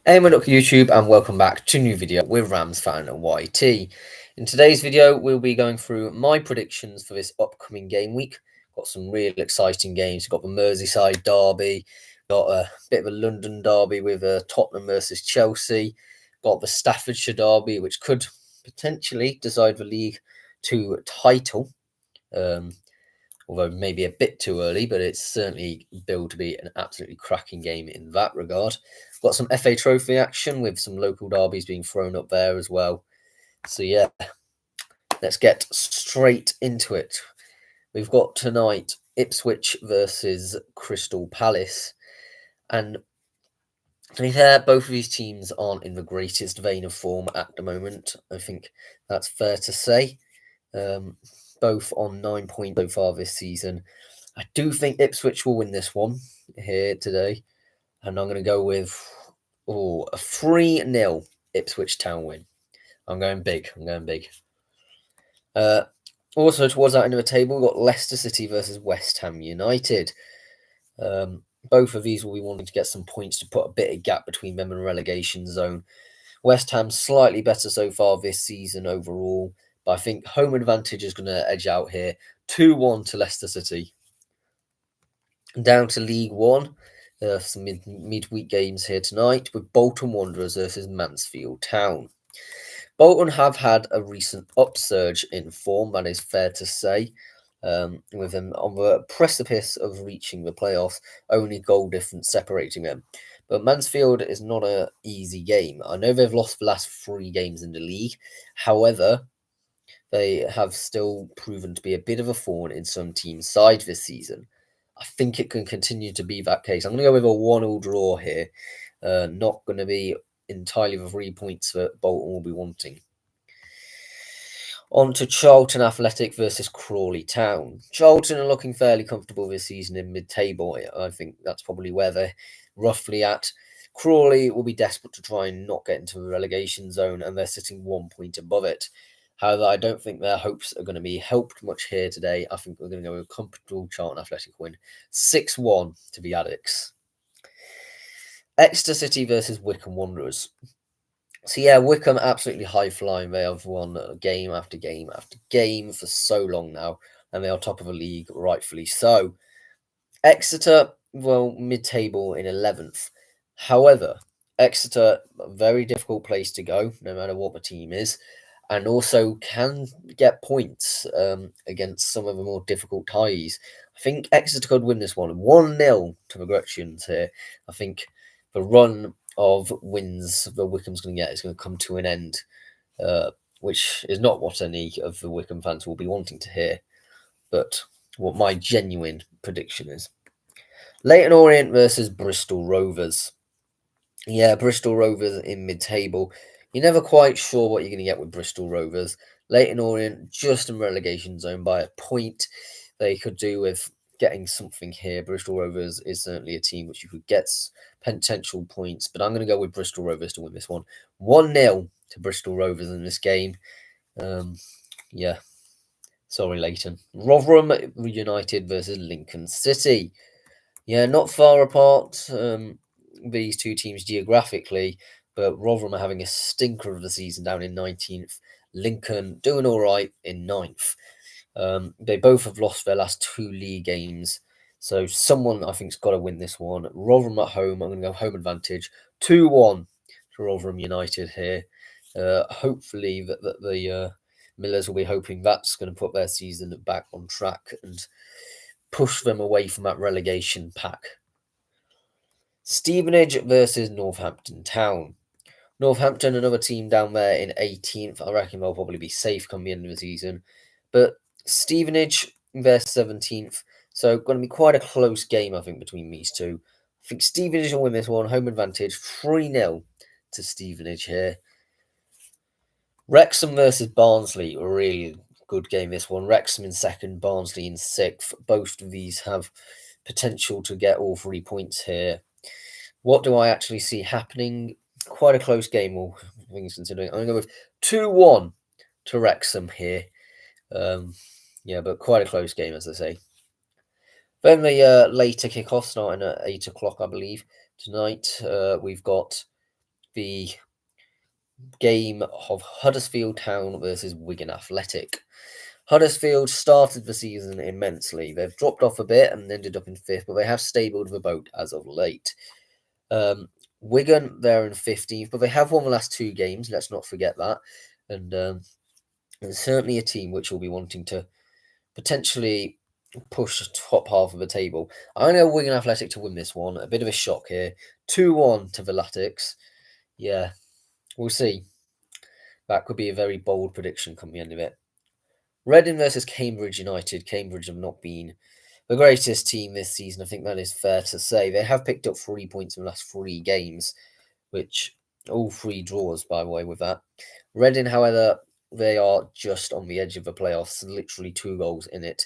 Anyone look YouTube and welcome back to a new video with Rams fan YT. In today's video, we'll be going through my predictions for this upcoming game week. Got some real exciting games. Got the Merseyside Derby, got a bit of a London Derby with Tottenham versus Chelsea. Got the Staffordshire Derby, which could potentially decide the League Two title. Although maybe a bit too early, but it's certainly billed to be an absolutely cracking game in that regard. Got some FA Trophy action with some local derbies being thrown up there as well. So yeah, let's get straight into it. We've got tonight Ipswich versus Crystal Palace. And to be fair, both of these teams aren't in the greatest vein of form at the moment. I think that's fair to say. Both on 9 points so far this season. I do think Ipswich will win this one here today. And I'm going to go with a 3-0 Ipswich Town win. I'm going big. Also, towards that end of the table, we've got Leicester City versus West Ham United. Both of these will be wanting to get some points to put a bit of gap between them and relegation zone. West Ham slightly better so far this season overall, but I think home advantage is going to edge out here. 2-1 to Leicester City. Down to League One. Some midweek games here tonight with Bolton Wanderers versus Mansfield Town. Bolton have had a recent upsurge in form, that is fair to say, with them on the precipice of reaching the playoffs, only goal difference separating them. But Mansfield is not an easy game. I know they've lost the last 3 games in the league. However, they have still proven to be a bit of a thorn in some teams' side this season. I think it can continue to be that case. I'm going to go with a 1-1 draw here. Not going to be entirely the 3 points that Bolton will be wanting. On to Charlton Athletic versus Crawley Town. Charlton are looking fairly comfortable this season in mid-table. I think that's probably where they're roughly at. Crawley will be desperate to try and not get into the relegation zone, and they're sitting 1 point above it. However, I don't think their hopes are going to be helped much here today. I think we're going to go with a comfortable Charlton Athletic win. 6-1 to the Addicts. Exeter City versus Wycombe Wanderers. So yeah, Wycombe absolutely high-flying. They have won game after game after game for so long now, and they are top of the league, rightfully so. Exeter, well, mid-table in 11th. However, Exeter, a very difficult place to go, no matter what the team is, and also can get points against some of the more difficult ties. I think Exeter could win this one. 1-0 to the Gretchens here. I think the run of wins that Wycombe's going to get is going to come to an end, which is not what any of the Wycombe fans will be wanting to hear, but what my genuine prediction is. Leyton Orient versus Bristol Rovers. Yeah, Bristol Rovers in mid-table. You're never quite sure what you're going to get with Bristol Rovers. Leyton Orient just in relegation zone by a point. They could do with getting something here. Bristol Rovers is certainly a team which you could get potential points, but I'm going to go with Bristol Rovers to win this one. 1-0 to Bristol Rovers in this game. Yeah. Sorry, Leyton. Rotherham United versus Lincoln City. Yeah, not far apart, these two teams geographically, but Rotherham are having a stinker of the season down in 19th. Lincoln doing all right in 9th. They both have lost their last 2 league games, so someone I think's got to win this one. Rotherham at home. I'm going to go home advantage. 2-1 to Rotherham United here. Hopefully that the Millers will be hoping that's going to put their season back on track and push them away from that relegation pack. Stevenage versus Northampton Town. Northampton, another team down there in 18th. I reckon they'll probably be safe come the end of the season. But Stevenage, they're 17th. So going to be quite a close game, I think, between these two. I think Stevenage will win this one. Home advantage. 3-0 to Stevenage here. Wrexham versus Barnsley. A really good game, this one. Wrexham in 2nd, Barnsley in 6th. Both of these have potential to get all 3 points here. What do I actually see happening? Quite a close game, all things considering. I'm going to go with 2-1 to Wrexham here. Yeah, but quite a close game, as I say. Then the later kickoff starting at 8 o'clock, I believe. Tonight, we've got the game of Huddersfield Town versus Wigan Athletic. Huddersfield started the season immensely. They've dropped off a bit and ended up in fifth, but they have stabled the boat as of late. Wigan, they're in 15th, but they have won the last two games. Let's not forget that. And it's certainly a team which will be wanting to potentially push the top half of the table. I know Wigan Athletic to win this one. A bit of a shock here. 2-1 to the Latics. Yeah, we'll see. That could be a very bold prediction come the end of it. Reading versus Cambridge United. Cambridge have not been the greatest team this season. I think that is fair to say. They have picked up 3 points in the last 3 games, which all 3 draws, by the way, with that. Reading, however, they are just on the edge of the playoffs, literally 2 goals in it.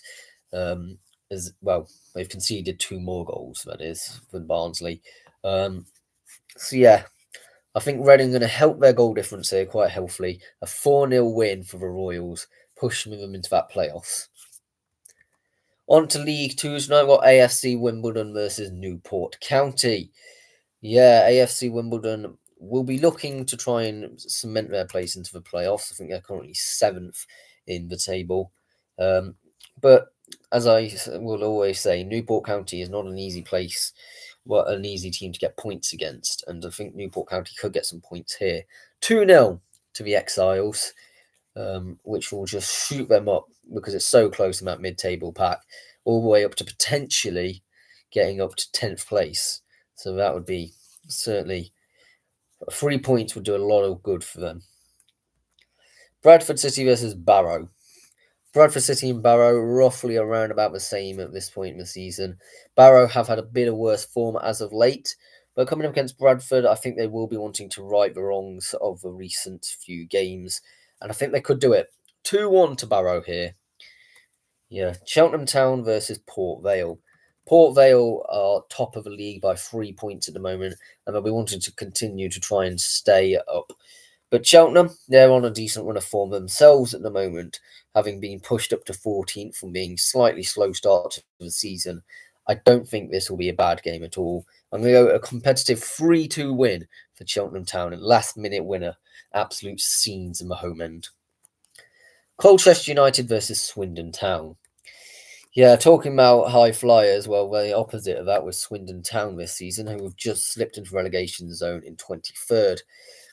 As well, they've conceded 2 more goals, that is, than Barnsley. So yeah, I think Reading going to help their goal difference here quite healthily. A 4-0 win for the Royals, pushing them into that playoffs. On to League Two tonight, we've got AFC Wimbledon versus Newport County. Yeah, AFC Wimbledon will be looking to try and cement their place into the playoffs. I think they're currently 7th in the table. But as I will always say, Newport County is not an easy place, an easy team to get points against. And I think Newport County could get some points here. 2-0 to the Exiles, which will just shoot them up because it's so close in that mid-table pack, all the way up to potentially getting up to 10th place. So that would be certainly 3 points would do a lot of good for them. Bradford City versus Barrow. Bradford City and Barrow roughly around about the same at this point in the season. Barrow have had a bit of worse form as of late, but coming up against Bradford, I think they will be wanting to right the wrongs of the recent few games, and I think they could do it. 2-1 to Barrow here. Yeah, Cheltenham Town versus Port Vale. Port Vale are top of the league by 3 points at the moment, and they'll be wanting to continue to try and stay up. But Cheltenham, they're on a decent run of form themselves at the moment, having been pushed up to 14th from being slightly slow start to the season. I don't think this will be a bad game at all. I'm going to go a competitive 3-2 win for Cheltenham Town, and last-minute winner. Absolute scenes in the home end. Colchester United versus Swindon Town. Yeah, talking about high flyers, well, the opposite of that was Swindon Town this season, who have just slipped into relegation zone in 23rd.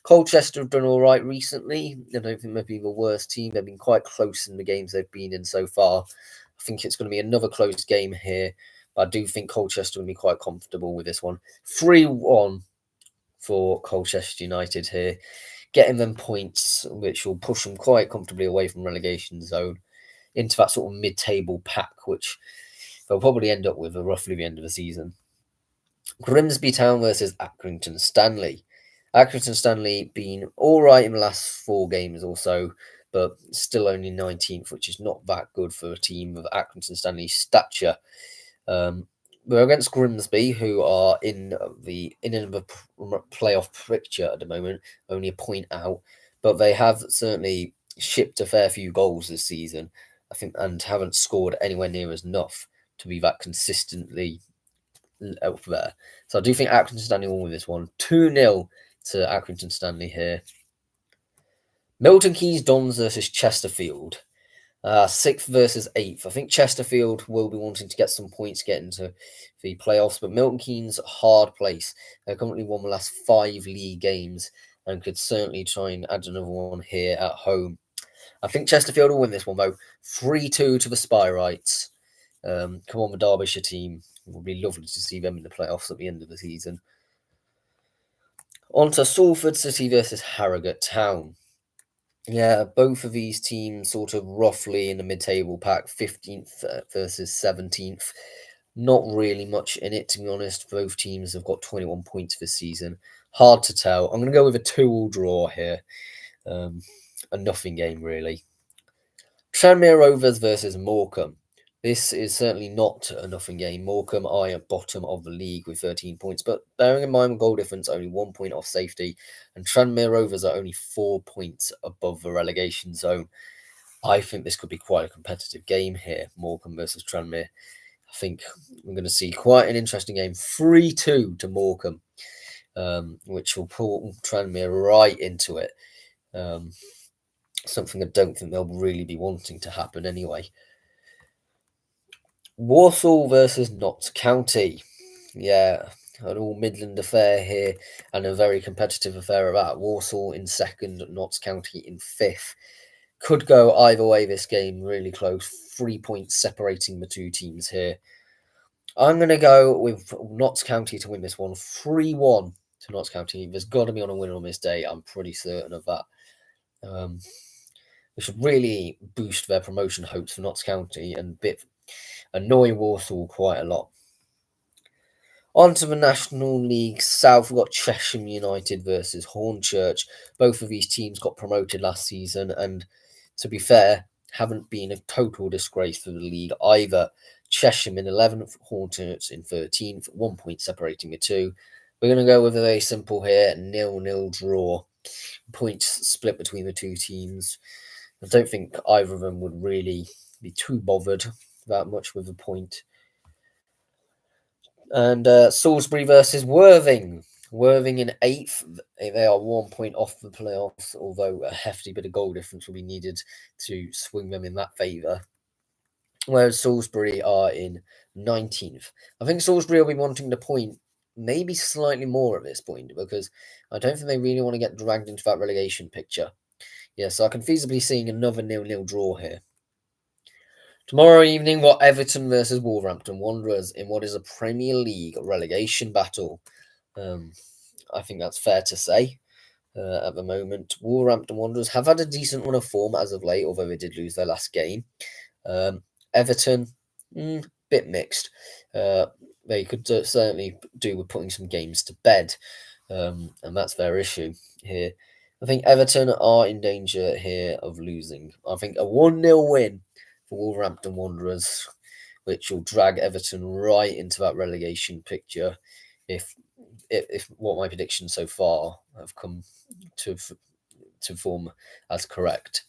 Colchester have done all right recently. I don't think they'll be the worst team. They've been quite close in the games they've been in so far. I think it's going to be another close game here, but I do think Colchester will be quite comfortable with this one. 3-1 for Colchester United here, getting them points, which will push them quite comfortably away from relegation zone into that sort of mid-table pack, which they'll probably end up with at roughly the end of the season. Grimsby Town versus Accrington Stanley. Accrington Stanley been all right in the last 4 games or so, but still only 19th, which is not that good for a team of Accrington Stanley's stature. We're against Grimsby, who are in the playoff picture at the moment, only a point out, but they have certainly shipped a fair few goals this season, I think, and haven't scored anywhere near as enough to be that consistently out there. So I do think Accrington Stanley will win this one. 2-0 to Accrington Stanley here. Milton Keynes Dons versus Chesterfield. 6th versus 8th. I think Chesterfield will be wanting to get some points, get into the playoffs, but Milton Keynes, hard place. They've currently won the last 5 league games and could certainly try and add another one here at home. I think Chesterfield will win this one, though. 3-2 to the Spyrites. Come on, the Derbyshire team. It would be lovely to see them in the playoffs at the end of the season. On to Salford City versus Harrogate Town. Yeah, both of these teams sort of roughly in the mid-table pack, 15th versus 17th. Not really much in it, to be honest. Both teams have got 21 points this season. Hard to tell. I'm going to go with a 2-2 draw here. A nothing game, really. Tranmere Rovers versus Morecambe. This is certainly not a nothing game. Morecambe are at bottom of the league with 13 points, but bearing in mind goal difference, only 1 point off safety, and Tranmere Rovers are only 4 points above the relegation zone. I think this could be quite a competitive game here, Morecambe versus Tranmere. I think we're going to see quite an interesting game. 3-2 to Morecambe. which will pull Tranmere right into it. Something I don't think they'll really be wanting to happen anyway. Walsall versus Notts County. Yeah, an all Midland affair here and a very competitive affair of that. Walsall in second, Notts County in fifth. Could go either way this game, really close. 3 points separating the two teams here. I'm going to go with Notts County to win this one. 3-1 to Notts County. There's got to be on a winner on this day. I'm pretty certain of that. Which should really boost their promotion hopes for Notts County and annoy Walsall quite a lot. On to the National League South, we've got Cheshire United versus Hornchurch. Both of these teams got promoted last season and, to be fair, haven't been a total disgrace for the league either. Cheshire in 11th, Hornchurch in 13th, 1 point separating the two. We're going to go with a very simple here, 0-0 draw. Points split between the two teams. I don't think either of them would really be too bothered that much with a point. And Salisbury versus Worthing. Worthing in 8th. They are 1 point off the playoffs, although a hefty bit of goal difference will be needed to swing them in that favour. Whereas Salisbury are in 19th. I think Salisbury will be wanting to point maybe slightly more at this point because I don't think they really want to get dragged into that relegation picture. Yeah, so I can feasibly see another 0-0 draw here. Tomorrow evening, we've got Everton versus Wolverhampton Wanderers in what is a Premier League relegation battle. I think that's fair to say at the moment. Wolverhampton Wanderers have had a decent run of form as of late, although they did lose their last game. Everton, bit mixed. They could certainly do with putting some games to bed, and that's their issue here. I think Everton are in danger here of losing. I think a 1-0 win for Wolverhampton Wanderers, which will drag Everton right into that relegation picture if what my predictions so far have come to form as correct.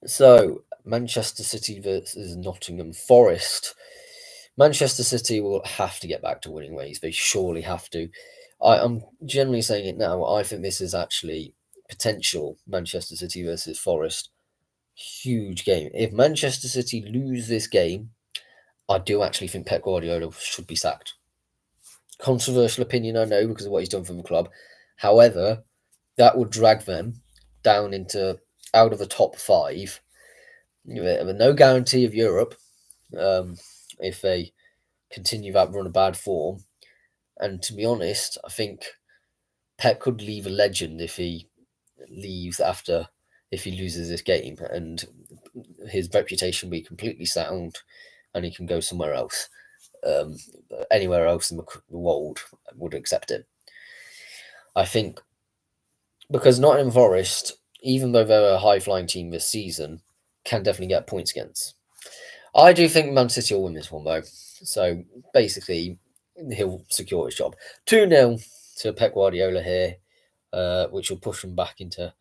So, Manchester City versus Nottingham Forest. Manchester City will have to get back to winning ways. They surely have to. I'm generally saying it now. I think this is actually potential Manchester City versus Forest. Huge game. If Manchester City lose this game, I do actually think Pep Guardiola should be sacked. Controversial opinion, I know, because of what he's done for the club. However, that would drag them down out of the top 5. No guarantee of Europe if they continue that run of bad form. And to be honest, I think Pep could leave a legend if he leaves if he loses this game, and his reputation will be completely sound, and he can go somewhere else. Anywhere else in the world would accept him. I think because Nottingham Forest, even though they're a high-flying team this season, can definitely get points against. I do think Man City will win this one, though. So, basically, he'll secure his job. 2-0 to Pep Guardiola here, which will push him back into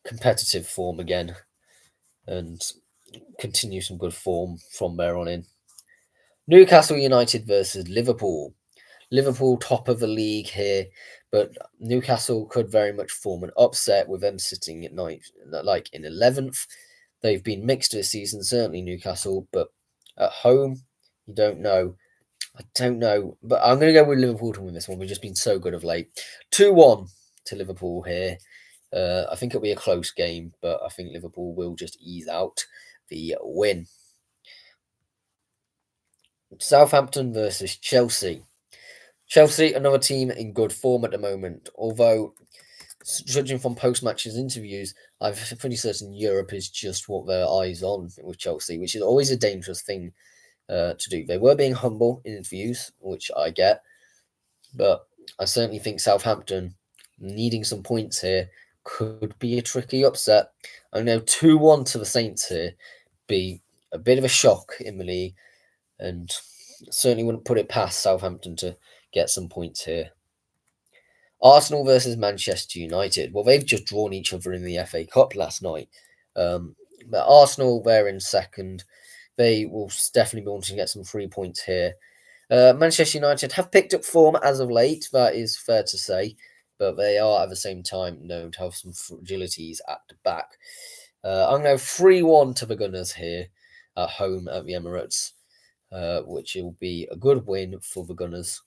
competitive form again and continue some good form from there on in. Newcastle United versus Liverpool. Liverpool top of the league here, but Newcastle could very much form an upset with them sitting at ninth, like in 11th. They've been mixed this season, certainly Newcastle, but at home, you don't know. I don't know, but I'm going to go with Liverpool to win this one. We've just been so good of late. 2-1 to Liverpool here. I think it'll be a close game, but I think Liverpool will just ease out the win. Southampton versus Chelsea. Chelsea, another team in good form at the moment, although judging from post-matches interviews, I'm pretty certain Europe is just what their eyes on with Chelsea, which is always a dangerous thing to do. They were being humble in interviews, which I get, but I certainly think Southampton, needing some points here, could be a tricky upset. I know 2-1 to the Saints here be a bit of a shock in the league, and certainly wouldn't put it past Southampton to get some points here. Arsenal versus Manchester United. Well, they've just drawn each other in the FA Cup last night. But Arsenal, they're in second. They will definitely be wanting to get some 3 points here. Manchester United have picked up form as of late, that is fair to say, but they are at the same time known to have some fragilities at the back. I'm going to 3-1 to the Gunners here at home at the Emirates, which will be a good win for the Gunners.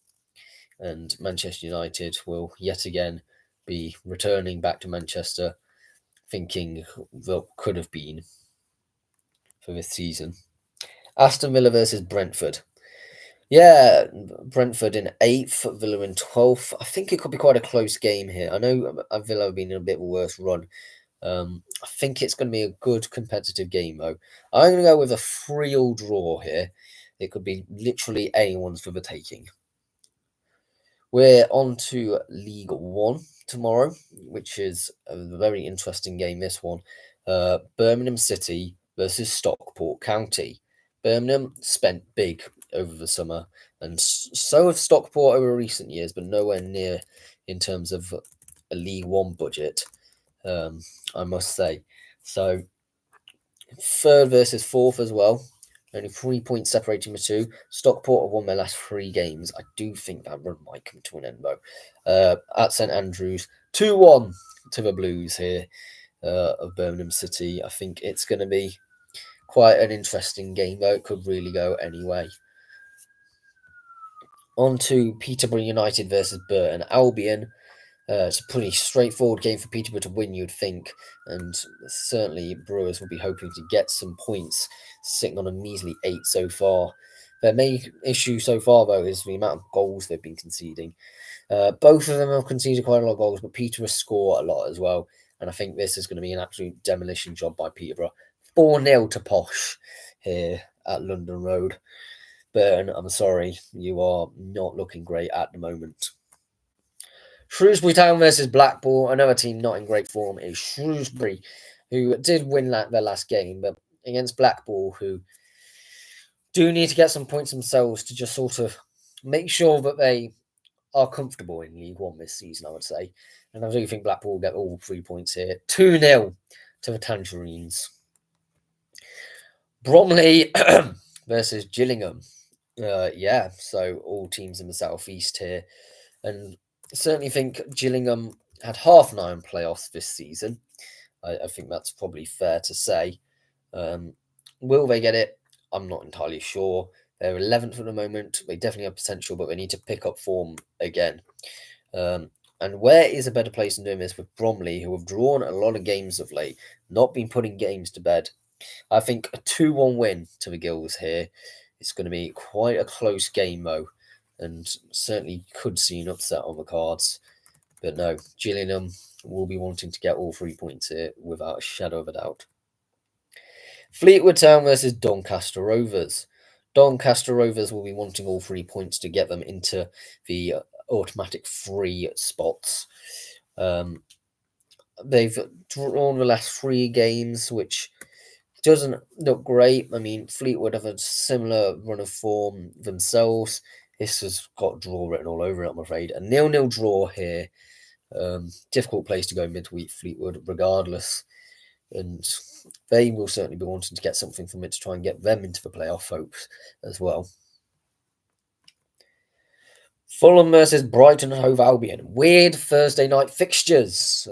And Manchester United will yet again be returning back to Manchester, thinking that could have been for this season. Aston Villa versus Brentford. Yeah, Brentford in 8th, Villa in 12th. I think it could be quite a close game here. I know Villa have been in a bit of a worse run. I think it's going to be a good competitive game, though. I'm going to go with a 3-3 draw here. It could be literally anyone's for the taking. We're on to League One tomorrow, which is a very interesting game, this one. Birmingham City versus Stockport County. Birmingham spent big over the summer, and so have Stockport over recent years, but nowhere near in terms of a League One budget, I must say. So, 3rd versus 4th as well. Only 3 points separating the two. Stockport have won their last 3 games. I do think that run might come to an end, though. At St Andrews, 2-1 to the Blues here of Birmingham City. I think it's going to be quite an interesting game, though. It could really go anyway. On to Peterborough United versus Burton Albion. It's a pretty straightforward game for Peterborough to win, you'd think, and certainly Brewers will be hoping to get some points, sitting on a measly 8 so far. Their main issue so far, though, is the amount of goals they've been conceding. Both of them have conceded quite a lot of goals, but Peterborough score a lot as well, and I think this is going to be an absolute demolition job by Peterborough. 4-0 to Posh here at London Road. Burton, I'm sorry, you are not looking great at the moment. Shrewsbury Town versus Blackpool. Another team not in great form is Shrewsbury, who did win their last game, but against Blackpool, who do need to get some points themselves to just sort of make sure that they are comfortable in League One this season, I would say. And I do think Blackpool will get all 3 points here. 2-0 to the Tangerines. Bromley versus Gillingham. So all teams in the southeast here. And I certainly think Gillingham had half an eye on playoffs this season. I think that's probably fair to say. Will they get it? I'm not entirely sure. They're 11th at the moment. They definitely have potential, but they need to pick up form again. And where is a better place than doing this with Bromley, who have drawn a lot of games of late, not been putting games to bed? I think a 2-1 win to the Gills here. It's going to be quite a close game, though, and certainly could see an upset on the cards. But no, Gillingham will be wanting to get all 3 points here without a shadow of a doubt. Fleetwood Town versus Doncaster Rovers. Doncaster Rovers will be wanting all 3 points to get them into the automatic 3 spots. They've drawn the last 3 games, which doesn't look great. I mean, Fleetwood have a similar run of form themselves. This has got draw written all over it, I'm afraid. A 0-0 draw here. Difficult place to go midweek, Fleetwood, regardless. And they will certainly be wanting to get something from it to try and get them into the playoff hopes as well. Fulham versus Brighton Hove Albion. Weird Thursday night fixtures.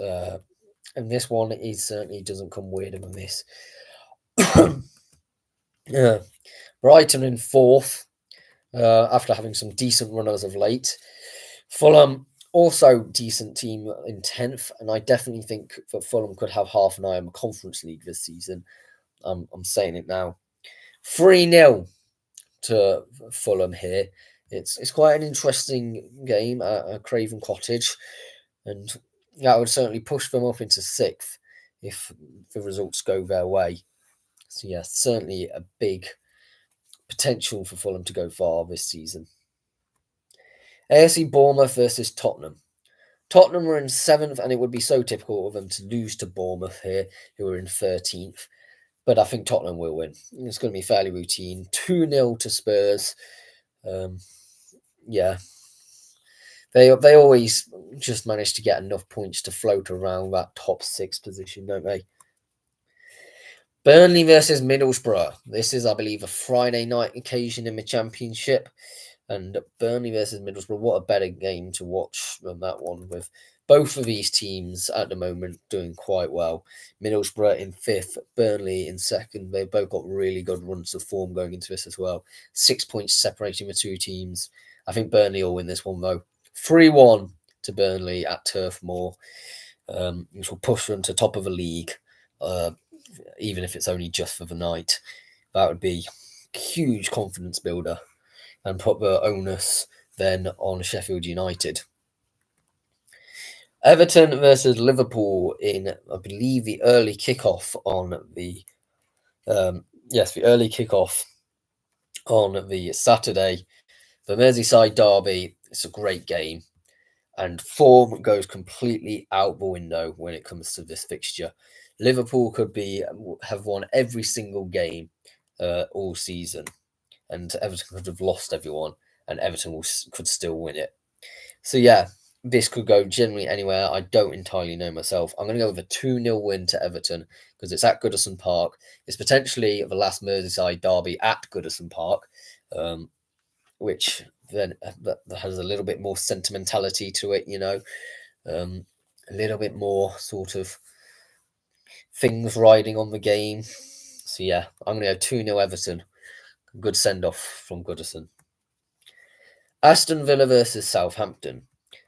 And this one certainly doesn't come weirder than this. Brighton in 4th after having some decent runners of late. Fulham also decent team in 10th, and I definitely think that Fulham could have half an eye on the Conference League this season. I'm saying it now. 3-0 to Fulham here. It's quite an interesting game at Craven Cottage, and that would certainly push them up into 6th if the results go their way. So yeah, certainly a big potential for Fulham to go far this season. AFC Bournemouth versus Tottenham. Tottenham were in 7th, and it would be so typical of them to lose to Bournemouth here, who are in 13th. But I think Tottenham will win. It's going to be fairly routine. 2-0 to Spurs. They always just manage to get enough points to float around that top 6 position, don't they? Burnley versus Middlesbrough. This is, I believe, a Friday night occasion in the Championship. And Burnley versus Middlesbrough, what a better game to watch than that one, with both of these teams at the moment doing quite well. Middlesbrough in 5th, Burnley in 2nd. They've both got really good runs of form going into this as well. 6 points separating the two teams. I think Burnley will win this one though. 3-1 to Burnley at Turf Moor, which will push them to top of the league, even if it's only just for the night. That would be a huge confidence builder and put the onus then on Sheffield United. Everton versus Liverpool in, I believe, the early kickoff on the the early kickoff on the Saturday. The Merseyside Derby, it's a great game, and form goes completely out the window when it comes to this fixture. Liverpool could have won every single game all season, and Everton could have lost everyone, and Everton could still win it. So yeah, this could go generally anywhere. I don't entirely know myself. I'm going to go with a 2-0 win to Everton because it's at Goodison Park. It's potentially the last Merseyside derby at Goodison Park, which then that has a little bit more sentimentality to it, a little bit more sort of things riding on the game. So yeah, I'm going to go 2-0 Everton. Good send-off from Goodison. Aston Villa versus Southampton.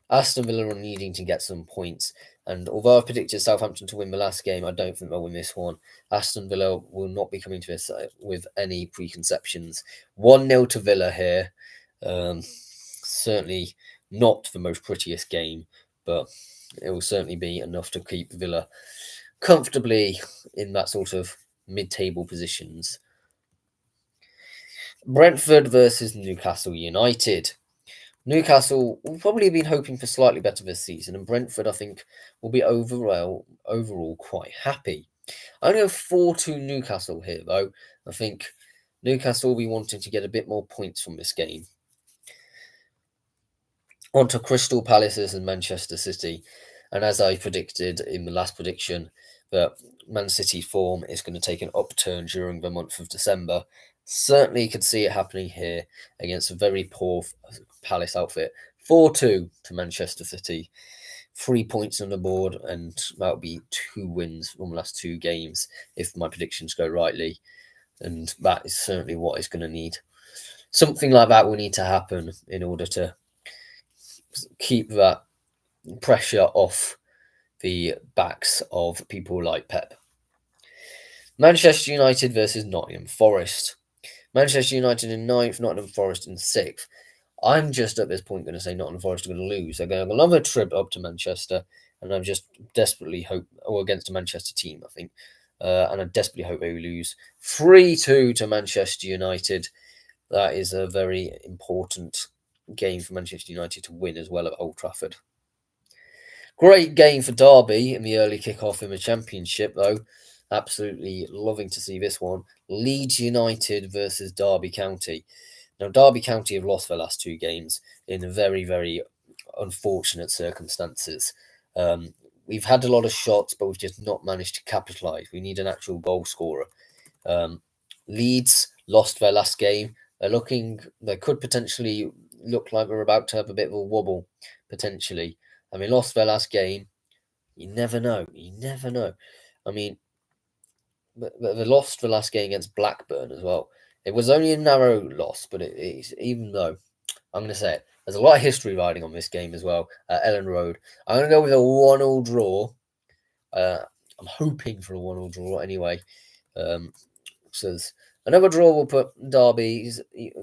Aston Villa are needing to get some points, and although I predicted Southampton to win the last game, I don't think they'll win this one. Aston Villa will not be coming to this with any preconceptions. 1-0 to Villa here. Certainly not the most prettiest game, but it will certainly be enough to keep Villa comfortably in that sort of mid-table positions. Brentford versus Newcastle United. Newcastle will probably have been hoping for slightly better this season, and Brentford, I think, will be overall quite happy. I'm going to go 4-2 Newcastle here, though. I think Newcastle will be wanting to get a bit more points from this game. On to Crystal Palace and Manchester City. And as I predicted in the last prediction, that Man City form is going to take an upturn during the month of December. Certainly could see it happening here against a very poor Palace outfit. 4-2 to Manchester City. 3 points on the board, and that'll be 2 wins from the last 2 games if my predictions go rightly. And that is certainly what is going to need. Something like that will need to happen in order to keep that pressure off the backs of people like Pep. Manchester United versus Nottingham Forest. Manchester United in 9th, Nottingham Forest in 6th. I'm just at this point going to say Nottingham Forest are going to lose. They're going to have another trip up to Manchester, and I'm just desperately hope, or against a Manchester team, I think, and I desperately hope they lose. 3-2 to Manchester United. That is a very important game for Manchester United to win as well at Old Trafford. Great game for Derby in the early kickoff in the Championship, though. Absolutely loving to see this one. Leeds United versus Derby County. Now, Derby County have lost their last 2 games in very, very unfortunate circumstances. We've had a lot of shots, but we've just not managed to capitalise. We need an actual goal scorer. Leeds lost their last game. They could potentially look like we're about to have a bit of a wobble, potentially. I mean, lost their last game. You never know. I mean, they lost the last game against Blackburn as well. It was only a narrow loss, but it is, even though, I'm going to say it, there's a lot of history riding on this game as well at Ellen Road. I'm going to go with a 1-1 draw. I'm hoping for a 1-1 draw anyway. So another draw will put Derby's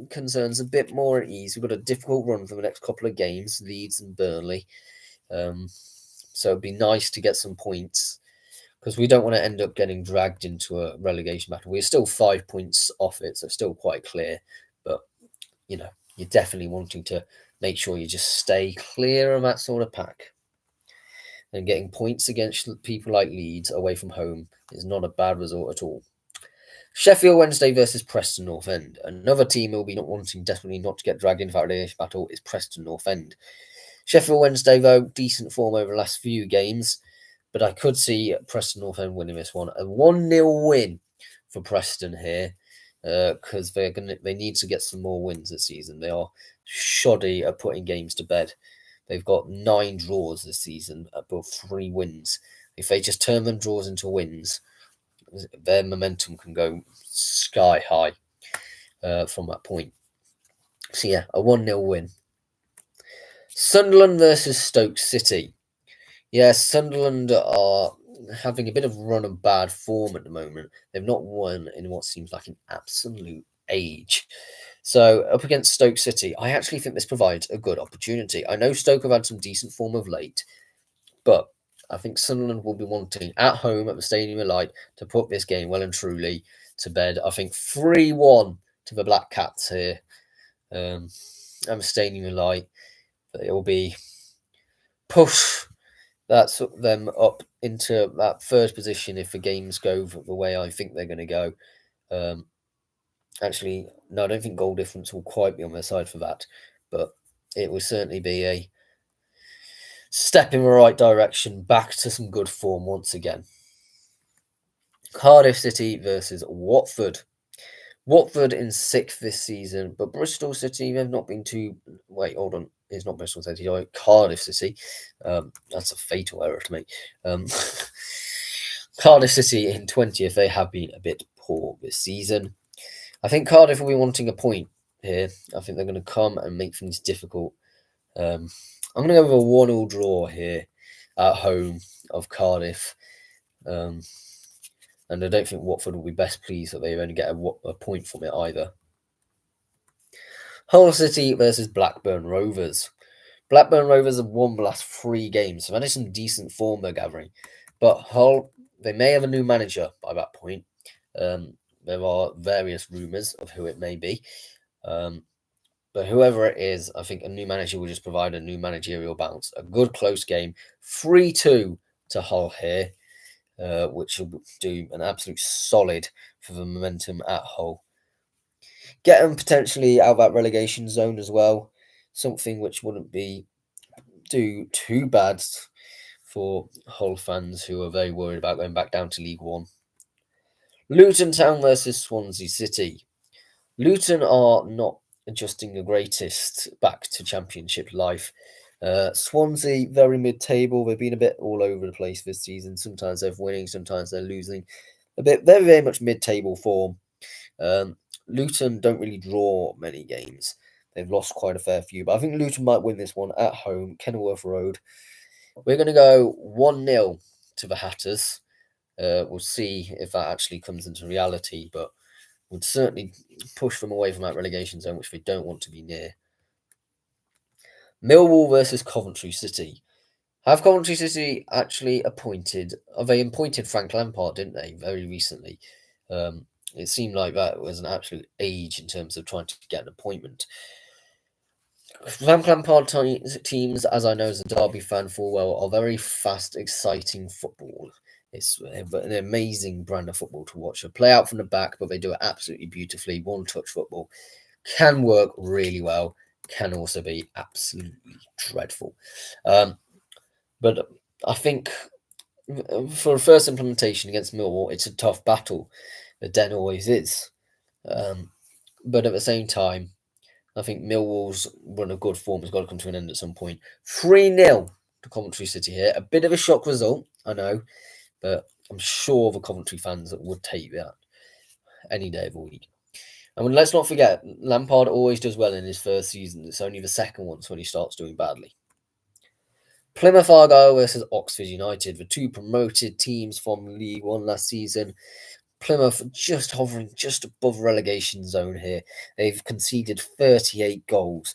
concerns a bit more at ease. We've got a difficult run for the next couple of games, Leeds and Burnley. So it'd be nice to get some points, because we don't want to end up getting dragged into a relegation battle. We're still 5 points off it, so still quite clear. But, you're definitely wanting to make sure you just stay clear of that sort of pack. And getting points against people like Leeds away from home is not a bad result at all. Sheffield Wednesday versus Preston North End. Another team who will be not wanting desperately not to get dragged into that relegation battle is Preston North End. Sheffield Wednesday, though, decent form over the last few games, but I could see Preston North End winning this one. A 1-0 win for Preston here. because they need to get some more wins this season. They are shoddy at putting games to bed. They've got 9 draws this season, but 3 wins. If they just turn them draws into wins, their momentum can go sky high from that point. So yeah, a 1-0 win. Sunderland versus Stoke City. Yeah, Sunderland are having a bit of run of bad form at the moment. They've not won in what seems like an absolute age. So up against Stoke City, I actually think this provides a good opportunity. I know Stoke have had some decent form of late, but I think Sunderland will be wanting at home at the Stadium of Light to put this game well and truly to bed. I think 3-1 to the Black Cats here at the Stadium of Light. It will be push them up into that third position if the games go the way I think they're going to go. Actually, no, I don't think goal difference will quite be on their side for that, but it will certainly be a step in the right direction, back to some good form once again. Cardiff City versus Watford. Watford in 6th this season, but Bristol City, they've not been too... Wait, hold on. It's not Bristol City, Cardiff City. That's a fatal error to make. Cardiff City in 20th, they have been a bit poor this season. I think Cardiff will be wanting a point here. I think they're going to come and make things difficult. I'm going to go with a 1-1 draw here at home of Cardiff. And I don't think Watford will be best pleased that they only get a point from it either. Hull City versus Blackburn Rovers. Blackburn Rovers have won the last 3 games, so that is some decent form they're gathering. But Hull, they may have a new manager by that point. There are various rumours of who it may be. But whoever it is, I think a new manager will just provide a new managerial bounce. A good close game. 3-2 to Hull here, which will do an absolute solid for the momentum at Hull. Get them potentially out of that relegation zone as well. Something which wouldn't be too bad for Hull fans who are very worried about going back down to League One. Luton Town versus Swansea City. Luton are not adjusting the greatest back to Championship life. Swansea, very mid-table. They've been a bit all over the place this season. Sometimes they're winning, sometimes they're losing. They're very much mid-table form. Luton don't really draw many games. They've lost quite a fair few, but I think Luton might win this one at home, Kenilworth Road. We're going to go 1-0 to the Hatters. We'll see if that actually comes into reality, but would certainly push them away from that relegation zone, which they don't want to be near. Millwall versus Coventry City. Have Coventry City actually appointed... They appointed Frank Lampard, didn't they, very recently? It seemed like that was an absolute age in terms of trying to get an appointment. Frank Lampard teams, as I know as a Derby fan full well, are very fast, exciting football. It's an amazing brand of football to watch. They play out from the back, but they do it absolutely beautifully. One-touch football can work really well, can also be absolutely dreadful. But I think for a first implementation against Millwall, it's a tough battle. The Den always is. But at the same time, I think Millwall's run of good form has got to come to an end at some point. 3-0 to Coventry City here. A bit of a shock result, I know, but I'm sure the Coventry fans would take that any day of the week. And let's not forget, Lampard always does well in his first season. It's only the second one when he starts doing badly. Plymouth Argyle versus Oxford United, the 2 promoted teams from League One last season. Plymouth just hovering just above relegation zone here. They've conceded 38 goals.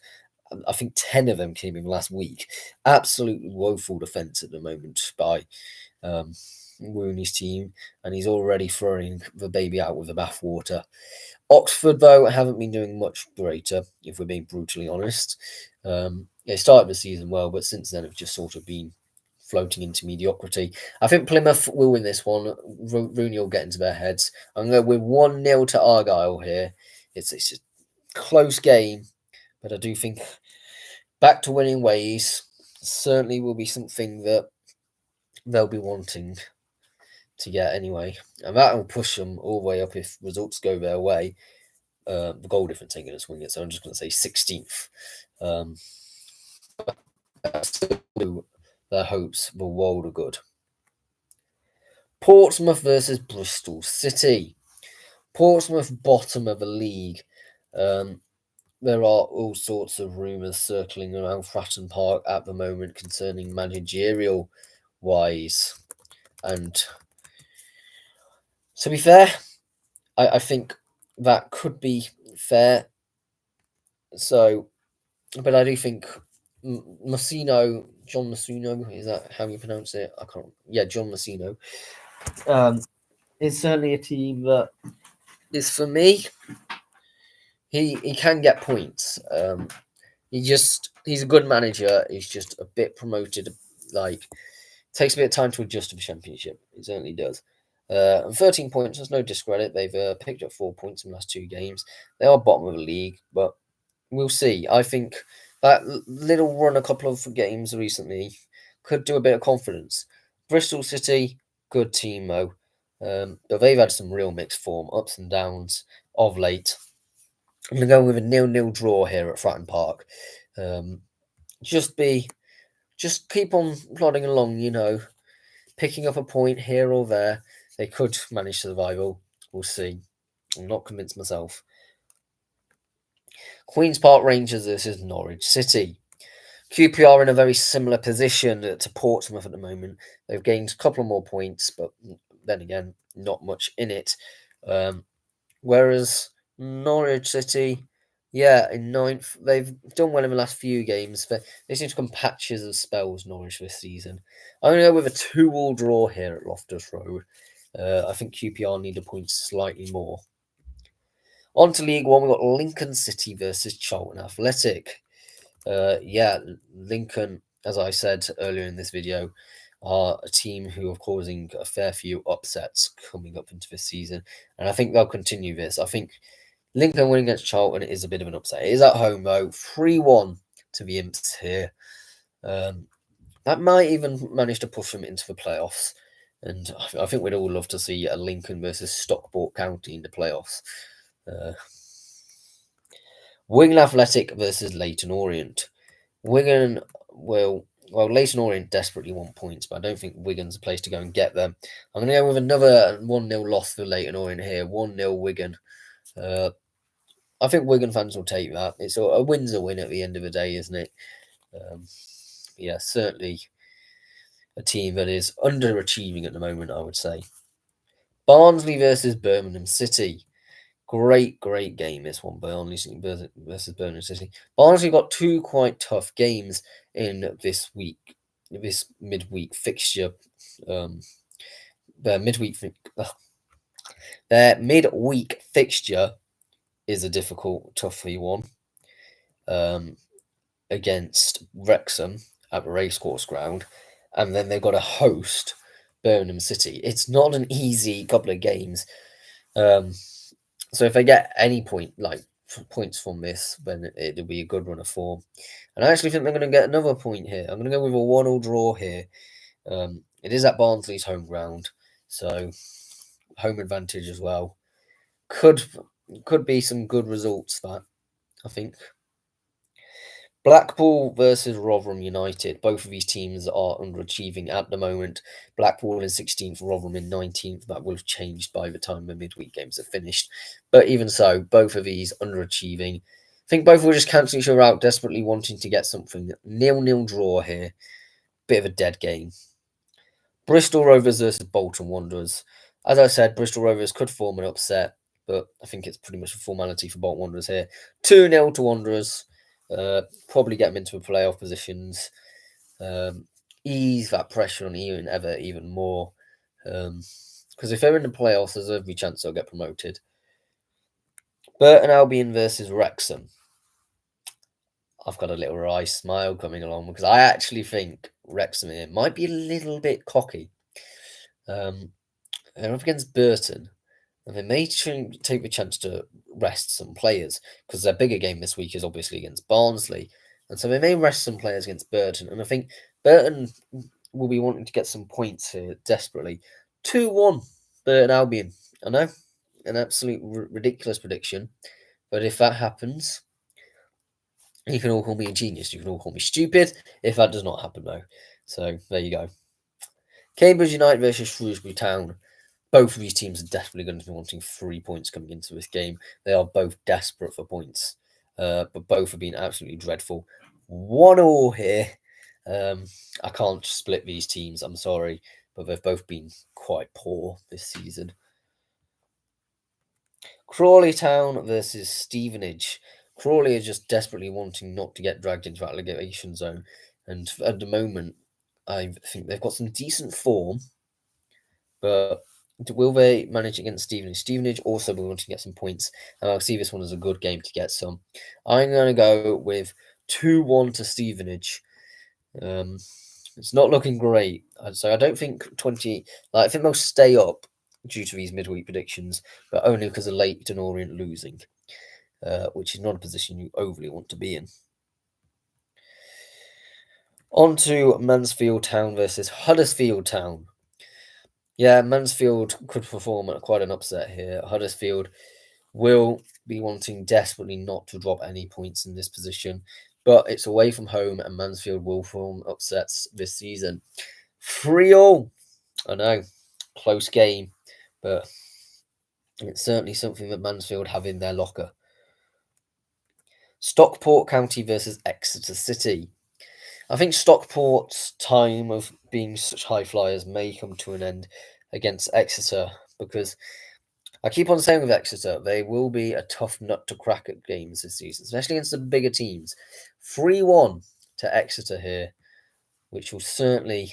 I think 10 of them came in last week. Absolutely woeful defence at the moment by Rooney's team, and he's already throwing the baby out with the bathwater. Oxford, though, haven't been doing much greater, if we're being brutally honest. They started the season well, but since then have just sort of been floating into mediocrity. I think Plymouth will win this one. Rooney will get into their heads. I'm going to win 1-0 to Argyle here. It's a close game, but I do think back to winning ways certainly will be something that they'll be wanting to get anyway. And that will push them all the way up if results go their way. the goal difference ain't going to swing it, so I'm just going to say 16th. Their hopes were world of good. Portsmouth versus Bristol City. Portsmouth bottom of the league. There are all sorts of rumours circling around Fratton Park at the moment concerning managerial wise. And to be fair, I think that could be fair. So, but I do think John Messino, is that how you pronounce it? I can't. Yeah, John Messino. Is certainly a team that is, for me, he can get points. He's a good manager. He's just a bit promoted. Like, takes a bit of time to adjust to the championship. It certainly does. 13 points. There's no discredit. They've picked up 4 points in the last 2 games. They are bottom of the league, but we'll see. I think that little run, a couple of games recently, could do a bit of confidence. Bristol City, good team though. But they've had some real mixed form, ups and downs of late. I'm going to go with a 0-0 draw here at Fratton Park. Just keep on plodding along, picking up a point here or there. They could manage survival. We'll see. I'm not convinced myself. Queen's Park Rangers versus Norwich City. QPR in a very similar position to Portsmouth at the moment. They've gained a couple more points, but then again, not much in it. Whereas Norwich City, in 9th, they've done well in the last few games. They seem to come patches of spells, Norwich, this season. I'm going to go with a 2-2 draw here at Loftus Road. I think QPR need a point slightly more. On to League One, we've got Lincoln City versus Charlton Athletic. Lincoln, as I said earlier in this video, are a team who are causing a fair few upsets coming up into this season. And I think they'll continue this. I think Lincoln winning against Charlton is a bit of an upset. It is at home, though. 3-1 to the Imps here. That might even manage to push them into the playoffs. And I think we'd all love to see a Lincoln versus Stockport County in the playoffs. Wigan Athletic versus Leyton Orient. Wigan Leyton Orient desperately want points, but I don't think Wigan's a place to go and get them. I'm going to go with another 1-0 loss for Leyton Orient here. 1-0 Wigan. I think Wigan fans will take that. It's a win's a win at the end of the day, isn't it? Certainly a team that is underachieving at the moment, I would say. Barnsley versus Birmingham City. Great game, this one. Barnsley versus Birmingham City. Barnsley got 2 quite tough games in this midweek fixture. Their midweek fixture is a difficult, toughy one. Against Wrexham at the Racecourse Ground, and then they've got to host Birmingham City. It's not an easy couple of games. So if they get any points from this, then it'll be a good run of form. And I actually think they're going to get another point here. I'm going to go with a 1-1 draw here. It is at Barnsley's home ground, so home advantage as well. Could be some good results, that, I think. Blackpool versus Rotherham United. Both of these teams are underachieving at the moment. Blackpool in 16th, Rotherham in 19th. That will have changed by the time the midweek games are finished. But even so, both of these underachieving. I think both will just cancel each other out, desperately wanting to get something. 0-0 draw here. Bit of a dead game. Bristol Rovers versus Bolton Wanderers. As I said, Bristol Rovers could form an upset, but I think it's pretty much a formality for Bolton Wanderers here. 2-0 to Wanderers. Probably get them into playoff positions, ease that pressure on even more. Because if they're in the playoffs, there's every chance they'll get promoted. Burton Albion versus Wrexham. I've got a little wry smile coming along because I actually think Wrexham here might be a little bit cocky. They're up against Burton, and they may take the chance to rest some players because their bigger game this week is obviously against Barnsley. And so they may rest some players against Burton. And I think Burton will be wanting to get some points here desperately. 2-1 Burton Albion. I know, an absolute ridiculous prediction. But if that happens, you can all call me a genius. You can all call me stupid if that does not happen, though. So there you go. Cambridge United versus Shrewsbury Town. Both of these teams are definitely going to be wanting 3 points coming into this game. They are both desperate for points, but both have been absolutely dreadful. 1-1 here. I can't split these teams, I'm sorry, but they've both been quite poor this season. Crawley Town versus Stevenage. Crawley are just desperately wanting not to get dragged into that relegation zone, and at the moment, I think they've got some decent form, but will they manage against Stevenage? Stevenage also will want to get some points, and I'll see this one as a good game to get some. I'm going to go with 2-1 to Stevenage. It's not looking great, so I don't think I think they'll stay up due to these midweek predictions, but only because of Leyton Orient losing, which is not a position you overly want to be in. On to Mansfield Town versus Huddersfield Town. Yeah, Mansfield could perform at quite an upset here. Huddersfield will be wanting desperately not to drop any points in this position, but it's away from home and Mansfield will form upsets this season. 3-3. I know, close game, but it's certainly something that Mansfield have in their locker. Stockport County versus Exeter City. I think Stockport's time of being such high flyers may come to an end against Exeter, because I keep on saying with Exeter, they will be a tough nut to crack at games this season, especially against the bigger teams. 3-1 to Exeter here, which will certainly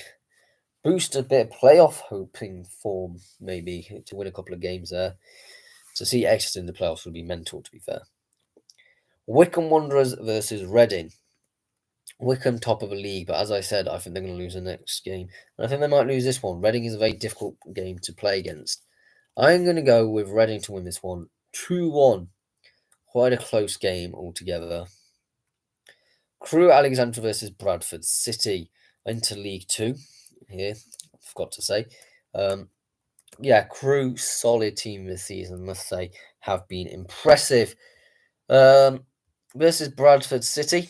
boost a bit of playoff hoping form, maybe, to win a couple of games there. To see Exeter in the playoffs would be mental, to be fair. Wycombe Wanderers versus Reading. Wycombe top of the league, but as I said, I think they're going to lose the next game. And I think they might lose this one. Reading is a very difficult game to play against. I'm going to go with Reading to win this one. 2-1. Quite a close game altogether. Crewe Alexandra versus Bradford City into League 2 here, I forgot to say. Yeah, Crewe, solid team this season, must say, have been impressive. Versus Bradford City.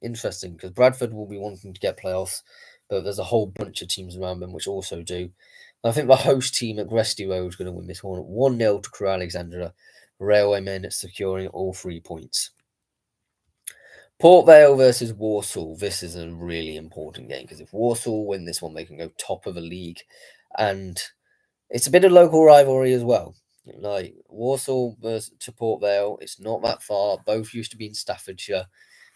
Interesting, because Bradford will be wanting to get playoffs, but there's a whole bunch of teams around them which also do. I think the host team at Gresty Road is going to win this one. 1-0 to Crewe Alexandra. Railwaymen securing all 3 points. Port Vale versus Walsall. This is a really important game, because if Walsall win this one, they can go top of the league. And it's a bit of local rivalry as well. Like Walsall versus to Port Vale, it's not that far. Both used to be in Staffordshire.